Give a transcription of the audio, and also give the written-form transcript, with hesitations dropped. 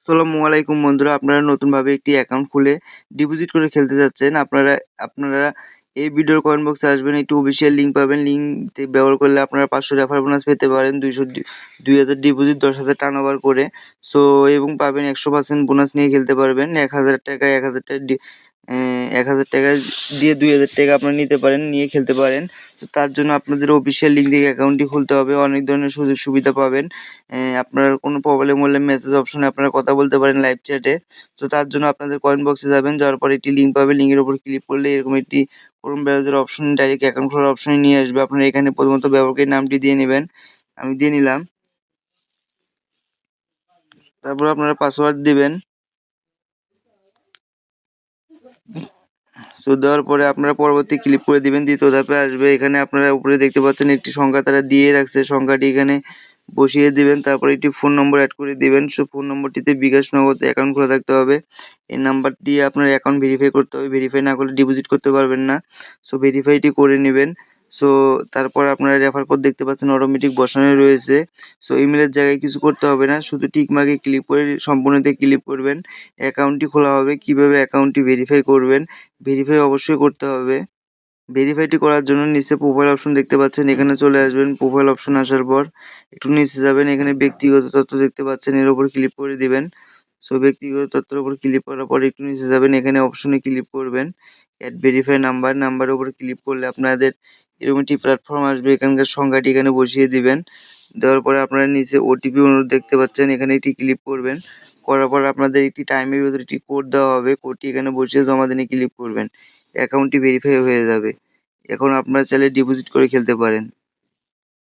আসসালামু আলাইকুম বন্ধুরা, আপনারা নতুনভাবে একটি অ্যাকাউন্ট খুলে ডিপোজিট করে খেলতে যাচ্ছেন। আপনারা এই ভিডিওর কমেন্ট বক্সে আসবেন, একটি অফিসিয়াল লিঙ্ক পাবেন। লিঙ্কটি ব্যবহার করলে আপনারা 500 রেফার বোনাস পেতে পারেন, 2000 ডিপোজিট, 10,000 টার্নওভার করে। সো এবং পাবেন 100% বোনাস নিয়ে খেলতে পারবেন। 1000 টাকায় 1000 টাকা 1000 টাকা দিয়ে 2000 টাকা আপনারা নিতে পারেন, নিয়ে খেলতে পারেন। তো তার জন্য আপনাদের অফিসিয়াল লিঙ্ক থেকে অ্যাকাউন্টটি খুলতে হবে। অনেক ধরনের সুযোগ সুবিধা পাবেন। আপনার কোনো প্রবলেম হলে মেসেজ অপশনে আপনারা কথা বলতে পারেন লাইভ চ্যাটে। তো তার জন্য আপনাদের কমেন্ট বক্সে যাবেন, যাওয়ার পরে একটি লিঙ্ক পাবেন। লিঙ্কের উপর ক্লিক করলে এরকম একটি Chrome browser option direct account খোলার অপশনে নিয়ে আসবে। আপনারা এখানে প্রথমত ব্যবহারকারীর নামটি দিয়ে নিবেন। আমি দিয়ে নিলাম। তারপর আপনারা পাসওয়ার্ড দিবেন। সো দেওয়ার পরে আপনারা পরবর্তী ক্লিক করে দিবেন। দ্বিতীয় ধাপে আসবে। এখানে আপনারা উপরে দেখতে পাচ্ছেন একটি সংখ্যা তারা দিয়ে রাখছে। সংখ্যাটি এখানে বসিয়ে দিবেন। তারপরে একটি ফোন নম্বর এড করে দিবেন। সো ফোন নম্বরটিতে বিকাশ, নগদ অ্যাকাউন্ট খোলা থাকতে হবে। এই নাম্বার দিয়ে আপনার অ্যাকাউন্ট ভেরিফাই করতে হবে। ভেরিফাই না করলে ডিপোজিট করতে পারবেন না। সো ভেরিফাইটি করে নিবেন। সো তারপর আপনারা রেফার কোড দেখতে পাচ্ছেন অটোমেটিক বসানোই রয়েছে। সো ইমেলের জায়গায় কিছু করতে হবে না। শুধু টিক মার্কে ক্লিক করে সম্পূর্ণতে ক্লিক করবেন। অ্যাকাউন্টটি খোলা হবে। কিভাবে অ্যাকাউন্টটি ভেরিফাই করবেন? ভেরিফাই অবশ্যই করতে হবে। ভেরিফাইটি করার জন্য নিচে প্রোফাইল অপশন দেখতে পাচ্ছেন, এখানে চলে আসবেন। প্রোফাইল অপশন আসার পর একটু নিচে যাবেন, এখানে ব্যক্তিগত তথ্য দেখতে পাচ্ছেন, এর উপর ক্লিক করে দিবেন। সো ব্যক্তিগত তথ্যের উপর ক্লিক করার পর একটু নিচে যাবেন, এখানে অপশনে ক্লিক করবেন। অ্যাড ভেরিফাই নাম্বারের উপর ক্লিক করলে আপনাদের এরকম একটি প্ল্যাটফর্ম আসবে। এখানকার সংখ্যাটি এখানে বসিয়ে দিবেন। দেওয়ার পরে আপনারা নিচে ওটিপি অনুরোধ দেখতে পাচ্ছেন, এখানে একটি ক্লিক করবেন। করার পর আপনাদের একটি টাইমের ভিতরে একটি কোড দেওয়া হবে। কোডটি এখানে বসিয়ে জমা দিনে ক্লিক করবেন। অ্যাকাউন্টটি ভেরিফাই হয়ে যাবে। এখন আপনারা চাইলে ডিপোজিট করে খেলতে পারেন।